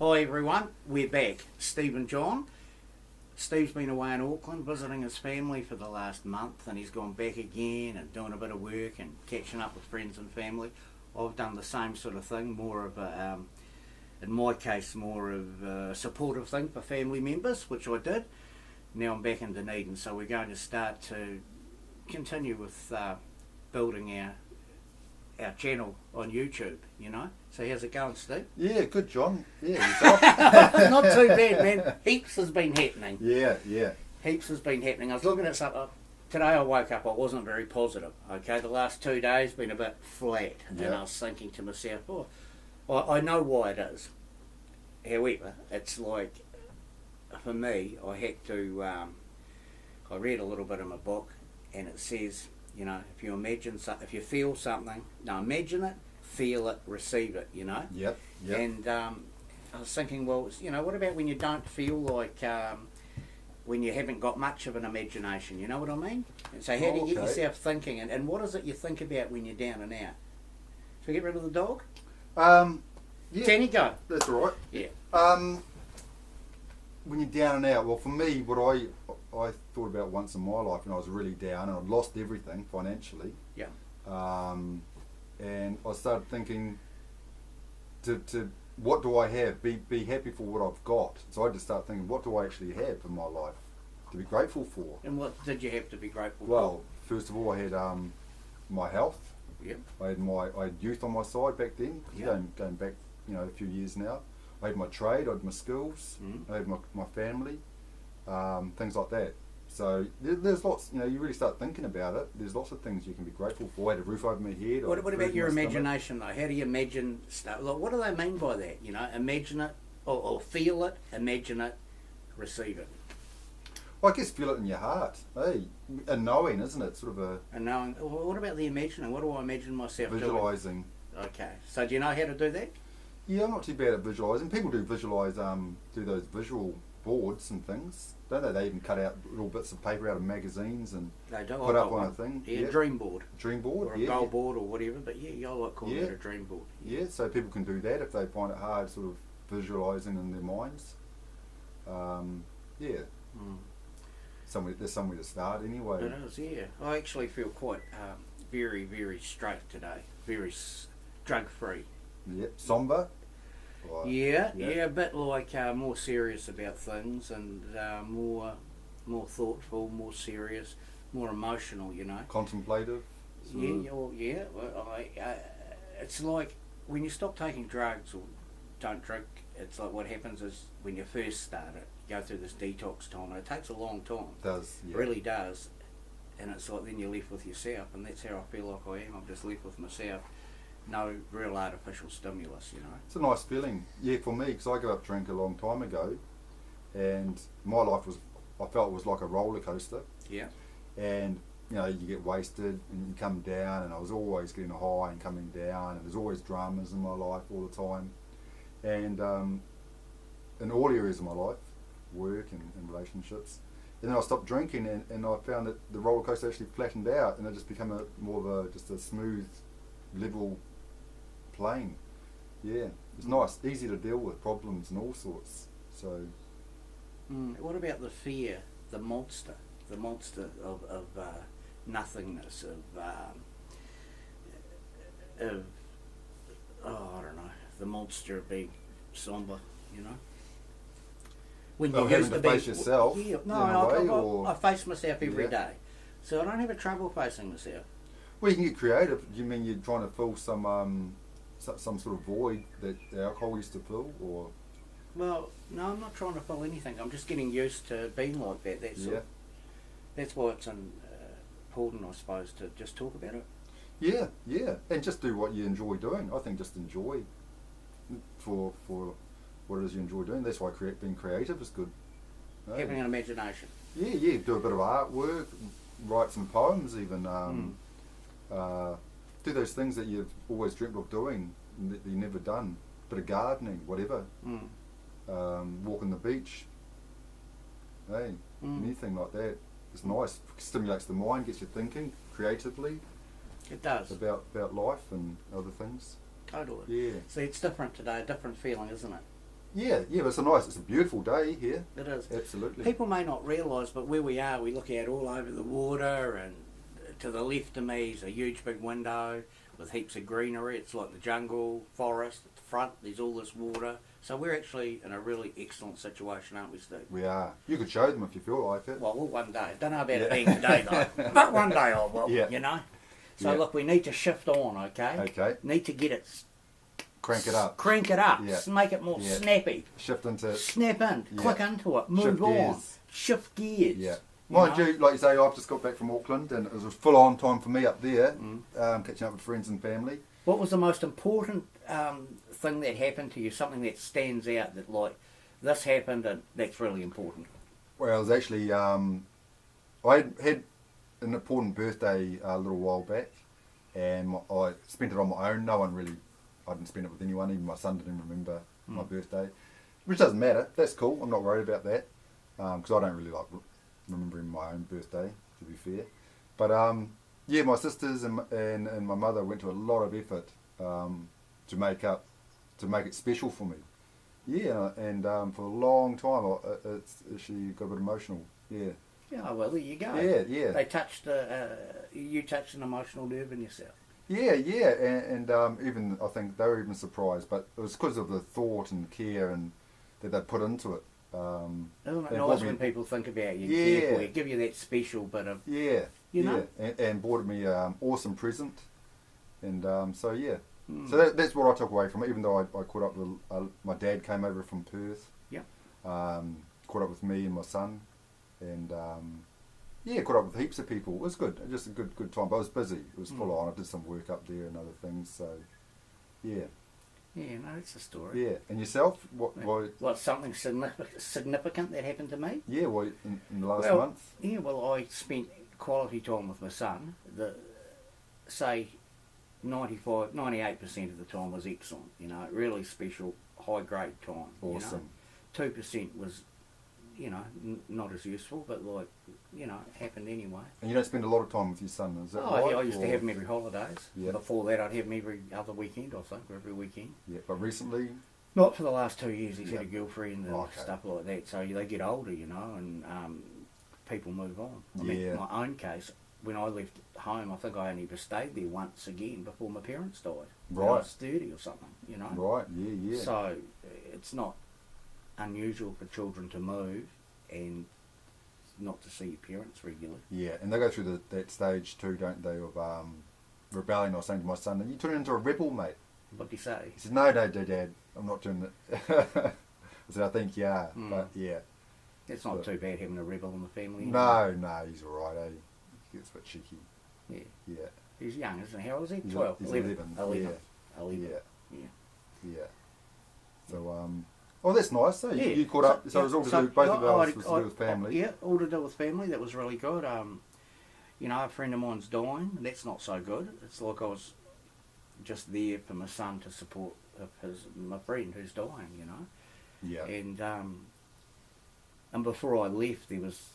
Hi everyone, we're back. Steve and John. Steve's been away in Auckland visiting his family for the last month, and he's gone back again and doing a bit of work and catching up with friends and family. I've done the same sort of thing, more of a, in my case, more of a supportive thing for family members, which I did. Now I'm back in Dunedin, so we're going to start to continue with building our channel on YouTube, you know. So how's it going, Steve? Yeah, good, John. Yeah, yourself? Not too bad, man. Heaps has been happening. Yeah. Heaps has been happening. I was looking at something. Today I woke up, I wasn't very positive, okay? The last 2 days been a bit flat. Yeah. And I was thinking to myself, I know why it is. However, it's like, for me, I had to, I read a little bit in my book, and it says, you know, if you imagine if you feel something, now imagine it, feel it, receive it, you know. Yep. And I was thinking, well, you know, what about when you don't feel like, when you haven't got much of an imagination, you know what I mean? And so how do you get yourself thinking, and what is it you think about when you're down and out? Should we get rid of the dog? Yeah. Danny, go. That's all right. Yeah. When you're down and out, well, for me, what I thought about once in my life when I was really down and I'd lost everything financially. Yeah. And I started thinking, to what do I have? Be happy for what I've got. So I had to start thinking, what do I actually have in my life to be grateful for? And what did you have to be grateful Well, first of all, I had my health. Yep. I had youth on my side back then. Yeah. Going back, you know, a few years now. I had my trade, I had my skills, I had my family, things like that. So there's lots, you know, you really start thinking about it, there's lots of things you can be grateful for. I had a roof over my head. What about your imagination though? How do you imagine stuff? Like, what do they mean by that? You know, imagine it, or feel it, imagine it, receive it. Well, I guess feel it in your heart, hey? A knowing, isn't it? Sort of a... And knowing, what about the imagining? What do I imagine myself visualising. doing? Okay, so do you know how to do that? Yeah, I'm not too bad at visualising. People do visualise, do those visual boards and things, don't they? They even cut out little bits of paper out of magazines and they do. put up on a thing. Yeah, dream board. Dream board, or a goal board or whatever. But yeah, I like calling it a dream board. Yeah, so people can do that if they find it hard, sort of visualising in their minds. There's somewhere to start anyway. It is, yeah. I actually feel quite very, very straight today. Very drug-free. Yep, somber. Yeah, a bit like more serious about things and more thoughtful, more serious, more emotional, you know. Contemplative. Well, it's like when you stop taking drugs or don't drink, it's like what happens is when you first start it, you go through this detox time, and it takes a long time. It does, yeah. It really does. And it's like then you're left with yourself, and that's how I feel like I am. I'm just left with myself. No real artificial stimulus, you know. It's a nice feeling, yeah, for me, because I gave up drink a long time ago, and my life I felt it was like a roller coaster. Yeah. And you know, you get wasted and you come down, and I was always getting high and coming down, and there's always dramas in my life all the time, and in all areas of my life, work and relationships. And then I stopped drinking, and I found that the roller coaster actually flattened out, and it just became more of just a smooth, level plane. Yeah, it's nice, easy to deal with problems and all sorts. So what about the fear, the monster of nothingness, of I don't know, the monster of being somber, you know? When you having to face yourself, I face myself every day, so I don't have a trouble facing myself. Well, you can get creative. You mean you're trying to fill some sort of void that alcohol used to fill, or? Well, no, I'm not trying to fill anything. I'm just getting used to being like that. That's why it's important, I suppose, to just talk about it. Yeah, and just do what you enjoy doing. I think just enjoy for what it is you enjoy doing. That's why being creative is good. Having an imagination. Yeah, do a bit of artwork, write some poems even. Do those things that you've always dreamt of doing that you've never done. Bit of gardening, whatever. Walk on the beach. Hey, anything like that. It's nice. Stimulates the mind, gets you thinking creatively. It does. About life and other things. Totally. Yeah. See, it's different today. A different feeling, isn't it? Yeah, but it's a beautiful day here. It is. Absolutely. People may not realise, but where we are, we look out all over the water, and to the left of me is a huge big window with heaps of greenery. It's like the jungle, forest. At the front, there's all this water. So we're actually in a really excellent situation, aren't we, Steve? We are. You could show them if you feel like it. Well, one day. Don't know about it being today, though. But one day I will, Yeah. you know? So Yeah. look, we need to shift on, okay? Okay. Need to get it... Crank it up. Crank it up. Yeah. Make it more Yeah. snappy. Shift into. Snap in. Yeah. Click into it. Move Shift on. gears. Shift gears. Yeah. You Mind know? you, like you say, I've just got back from Auckland and it was a full on time for me up there, Mm. catching up with friends and family. What was the most important thing that happened to you? Something that stands out that, like, this happened and that's really important. Well, it was actually, I had an important birthday a little while back and I spent it on my own. No one really, I didn't spend it with anyone, even my son didn't remember my birthday, which doesn't matter. That's cool. I'm not worried about that because I don't really like remembering my own birthday, to be fair. But yeah, my sisters and my mother went to a lot of effort to make it special for me. Yeah, and for a long time, she got a bit emotional. Yeah. Yeah, well, there you go. Yeah. They touched, you touched an emotional nerve in yourself. Yeah, and even I think they were even surprised, but it was because of the thought and care and that they put into it. Isn't it and nice brought when me- people think about you, Yeah. care for you, give you that special bit of, Yeah, You know? and bought me an awesome present, and so yeah. Mm. So that's what I took away from it. Even though I caught up with my dad came over from Perth. Yeah. Caught up with me and my son, and yeah, caught up with heaps of people. It was good, just a good time. But I was busy. It was full on. I did some work up there and other things. So yeah, yeah, no, it's a story. yeah. And yourself? What? What's something significant that happened to me? Yeah. Well, in the last Well, month. Yeah, well, I spent quality time with my son. Say 98% of the time was excellent, you know, really special, high grade time. Awesome. You know? 2% was, you know, not as useful, but like, you know, it happened anyway. And you don't spend a lot of time with your son, is that Oh, right? yeah, I used to Or- have him every holidays. Yeah. Before that, I'd have him every other weekend, I think, or every weekend. Yeah, but recently. Not for the last 2 years. He's Yeah. had a girlfriend and Okay. stuff like that. So they get older, you know, and people move on. I mean, Yeah. in my own case, when I left home, I think I only ever stayed there once again before my parents died. When I Right. was 30 or something, you know. Right. Yeah. So it's not unusual for children to move and not to see your parents regularly. Yeah, and they go through that stage too, don't they, of rebelling. I was saying to my son, "And you turn into a rebel, mate." What do you say? He said, "No, Dad, I'm not doing it." I said, "I think you are, Mm. but yeah." It's not So- too bad having a rebel in the family. No, he's all right. Eh? He gets a bit cheeky. Yeah. Yeah, He's young, isn't he? How old is he? He's 12? he's 11. 11. 11. Yeah, Yeah. yeah. So oh, that's nice. So Yeah. you caught up. So it was all to do. Both of ours was to do with family. Yeah, all to do with family. That was really good. You know, a friend of mine's dying. That's not so good. It's like I was just there for my son to support my friend who's dying. You know, Yeah, and before I left, there was,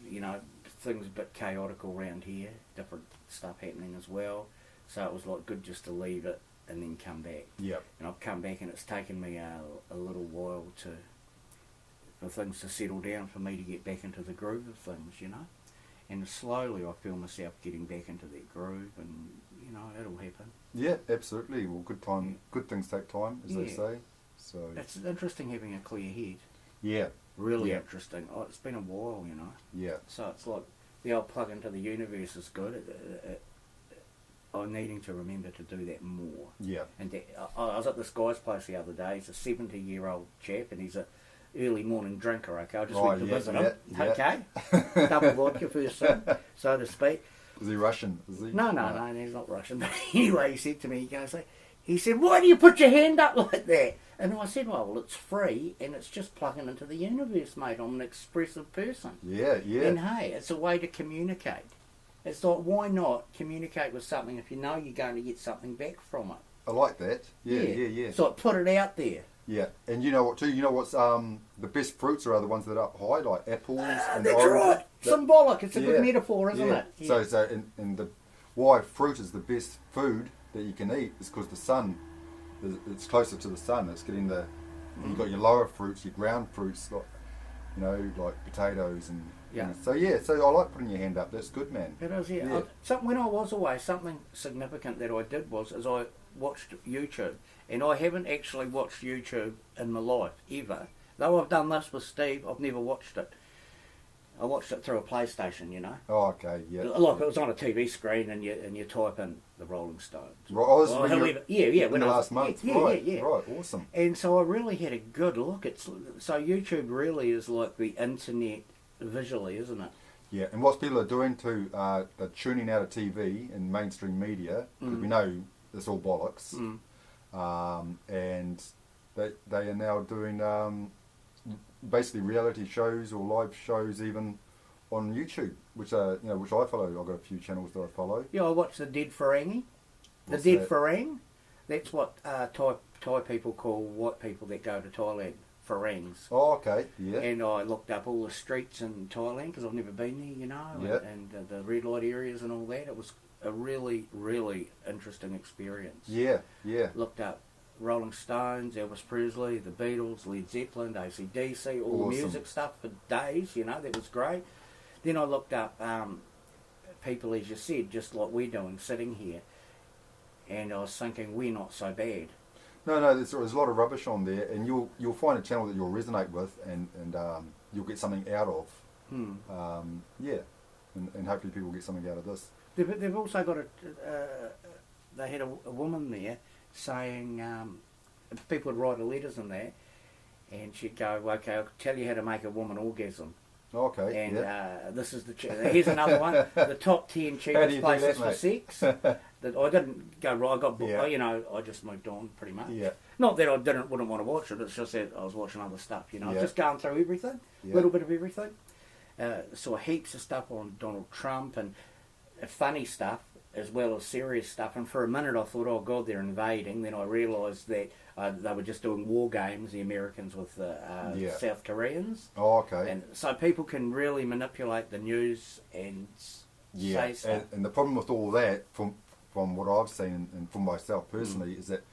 you know, things a bit chaotic all around here. Different stuff happening as well. So it was like good just to leave it and then come back. yeah, And I've come back and it's taken me a little while for things to settle down, for me to get back into the groove of things, you know. And slowly I feel myself getting back into that groove, and, you know, it'll happen. yeah. Absolutely. Well, good things take time, as they Yeah. say. So It's interesting having a clear head. yeah, Really Yeah. interesting. Oh, it's been a while, you know. yeah, So it's like the old plug into the universe is good. I'm needing to remember to do that more. yeah. And I was at this guy's place the other day. He's a 70-year-old chap, and he's a early morning drinker. Okay, I just went to visit him. yeah. Okay, double vodka first thing, so to speak. Is he Russian? Is he? No, he's not Russian. But anyway, he said to me, he said, "Why do you put your hand up like that?" And I said, "Well, it's free, and it's just plugging into the universe, mate. I'm an expressive person, Yeah, yeah. and hey, it's a way to communicate. It's like, why not communicate with something if you know you're going to get something back from it? I like that. Yeah. So put it out there. Yeah, and you know what too? You know what's the best fruits are the ones that are up high, like apples and That's oranges. right. Symbolic. It's a Yeah. good metaphor, isn't Yeah. it? Yeah. So and the why fruit is the best food that you can eat is because the sun, it's closer to the sun. It's getting the And you've got your lower fruits, your ground fruits, like, you know, like potatoes and Yeah. things. So yeah, so I like putting your hand up. That's good, man. It is, yeah. Yeah. When I was away, something significant that I did was I watched YouTube, and I haven't actually watched YouTube in my life ever. Though I've done this with Steve, I've never watched it. I watched it through a PlayStation, you know. Oh, okay, yeah. Like it was on a TV screen, and you type in the Rolling Stones. Right, I was Or when whoever- yeah, in when the I was- last month. yeah, right, yeah. right, awesome. And so I really had a good look. So YouTube really is like the internet visually, isn't it? Yeah, and what people are doing too, they're tuning out of TV and mainstream media, because we know it's all bollocks, and they are now doing basically reality shows or live shows even on YouTube, which I follow. I've got a few channels that I follow. Yeah, I watched the Dead Ferengi. The What's Dead that? Fereng. That's what Thai people call white people that go to Thailand, Ferengs. Oh, okay, yeah. And I looked up all the streets in Thailand because I've never been there, you know, Yeah. and the red light areas and all that. It was a really, really interesting experience. Yeah, yeah. Looked up Rolling Stones, Elvis Presley, the Beatles, Led Zeppelin, AC/DC, all the Awesome. music stuff for days, you know, that was great. Then I looked up people, as you said, just like we're doing, sitting here, and I was thinking, we're not so bad. No, there's a lot of rubbish on there, and you'll find a channel that you'll resonate with, and you'll get something out of. Yeah, and hopefully people get something out of this. They've also got they had a woman there saying, people would write her letters in there, and she'd go, okay, I'll tell you how to make a woman orgasm. Okay, And yeah. this is here's another one, the top 10 How do cheapest you do places that, for mate? sex. That I didn't go right, I got, Yeah. you know, I just moved on pretty much. Yeah. Not that I wouldn't want to watch it, it's just that I was watching other stuff, you know. I was Yeah. just going through everything, a Yeah. little bit of everything. Saw heaps of stuff on Donald Trump and funny stuff as well as serious stuff. And for a minute I thought, oh God, they're invading. Then I realised that they were just doing war games, the Americans with the Yeah. South Koreans. Oh, okay. And so people can really manipulate the news and say stuff. And the problem with all that, from what I've seen and from myself personally, is that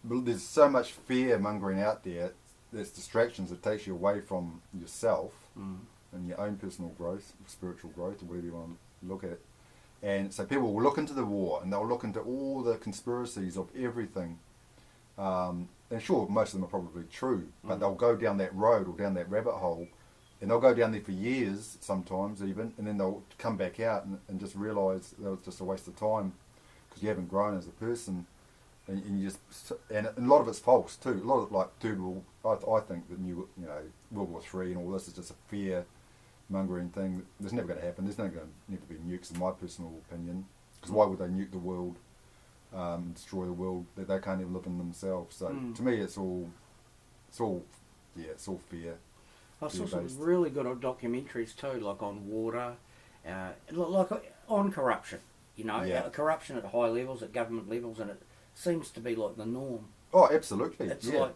there's so much fear mongering out there. There's distractions that takes you away from yourself and your own personal growth, spiritual growth, or whatever you want to look at. And so people will look into the war, and they'll look into all the conspiracies of everything. And sure, most of them are probably true, but they'll go down that road or down that rabbit hole, and they'll go down there for years, sometimes even, and then they'll come back out and just realise that was just a waste of time because you haven't grown as a person, and you just and a lot of it's false too. A lot of I think that World War III and all this is just a fear mongering thing. That's never going to happen. There's never going to need to be nukes, in my personal opinion, because why would they nuke the world? Destroy the world that they can't even live in themselves. So to me, it's all fear. I saw some fear-based. really good documentaries too, like on water, like on corruption. You know, Yeah. corruption at high levels, at government levels, and it seems to be like the norm. Oh, absolutely. It's yeah. like,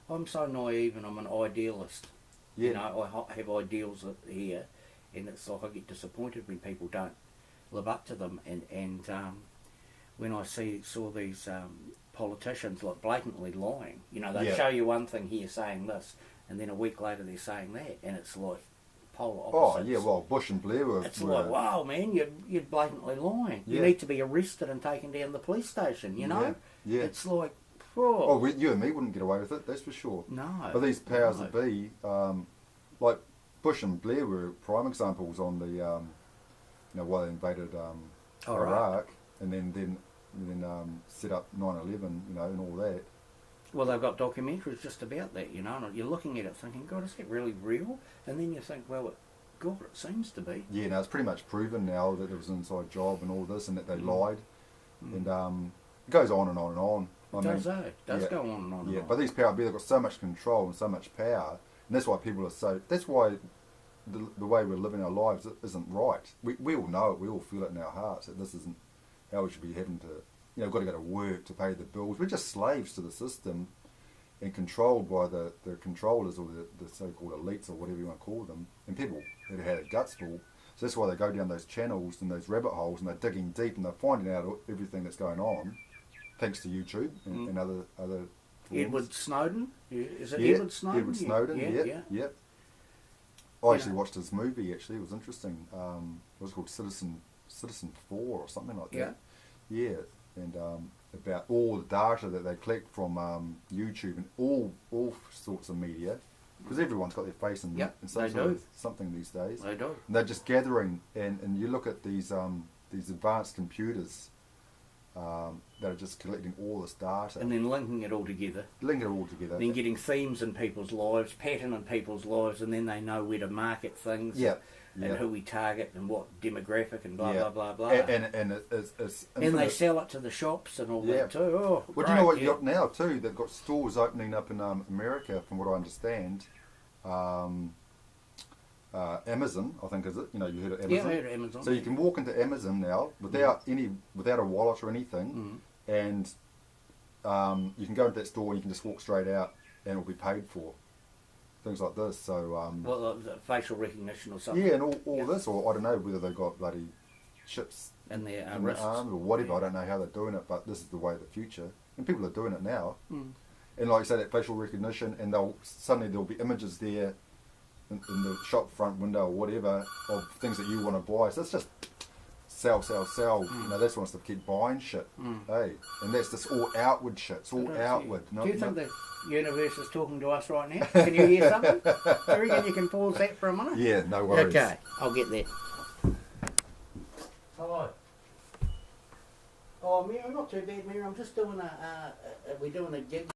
I'm so naive and I'm an idealist. Yeah. You know, I have ideals here, and it's like I get disappointed when people don't live up to them. And when I saw these politicians like blatantly lying, you know, they Yeah. show you one thing here saying this, and then a week later they're saying that, and it's like polar Oh, opposites. yeah. Well, Bush and Blair were. It's like, wow, man, you're blatantly lying. You Yeah. need to be arrested and taken down to the police station, you know? Yeah. It's like, Oh, you and me wouldn't get away with it. That's for sure. no. But these powers no. that be, like Bush and Blair were prime examples on the, why they invaded Iraq, and then set up 9/11, and all that. Well, they've got documentaries just about that, you know, and you're looking at it thinking, God, is that really real? And then you think, well, God, it seems to be. Yeah, now it's pretty much proven now that there was an inside job and all this, and that they lied, and it goes on and on and on. It does yeah. go on and on and Yeah, on. but these power, they've got so much control and so much power, and that's why people are so. That's why the way we're living our lives isn't right. We all know it. We all feel it in our hearts that this isn't how we should be having to. We've got to go to work to pay the bills. We're just slaves to the system, and controlled by the controllers or the so-called elites or whatever you want to call them, and people that have had a guts full. So that's why they go down those channels and those rabbit holes, and they're digging deep and they're finding out everything that's going on. Thanks to YouTube and other platforms. Edward Snowden. Is it Yeah, Edward Snowden? Edward Snowden, Yeah. yep. I actually watched his movie, actually. It was interesting. It was called Citizen 4 or something like that. Yeah, and about all the data that they collect from YouTube and all sorts of media, because everyone's got their face in something these days. They do. And they're just gathering, and you look at these advanced computers that are just collecting all this data. And then linking it all together. Then getting themes in people's lives, pattern in people's lives, and then they know where to market things. And who we target and what demographic and blah, blah, blah, blah. And it's and they sell it to the shops and all that too. Oh, well, do you know what you got now too? They've got stores opening up in America, from what I understand. Amazon, I think, is it? You know, you heard of Amazon? Yeah, I heard of Amazon. So you can walk into Amazon now without a wallet or anything, and you can go into that store and you can just walk straight out and it'll be paid for. Things like this. So facial recognition or something. Yeah, and all this, or I don't know whether they've got bloody chips in their arms or whatever. I don't know how they're doing it, but this is the way of the future, and people are doing it now. And like you say, that facial recognition, and suddenly there'll be images there in the shop front window or whatever of things that you want to buy. So it's just sell. You know, that's wants to keep buying shit. Hey, and that's just all outward shit. It's all outward. Do you think the universe is talking to us right now? Can you hear something? Do you reckon you can pause that for a minute? Yeah, no worries. Okay, I'll get that. Hello. Oh, Mary, not too bad, Mary. I'm just doing we're doing a gig.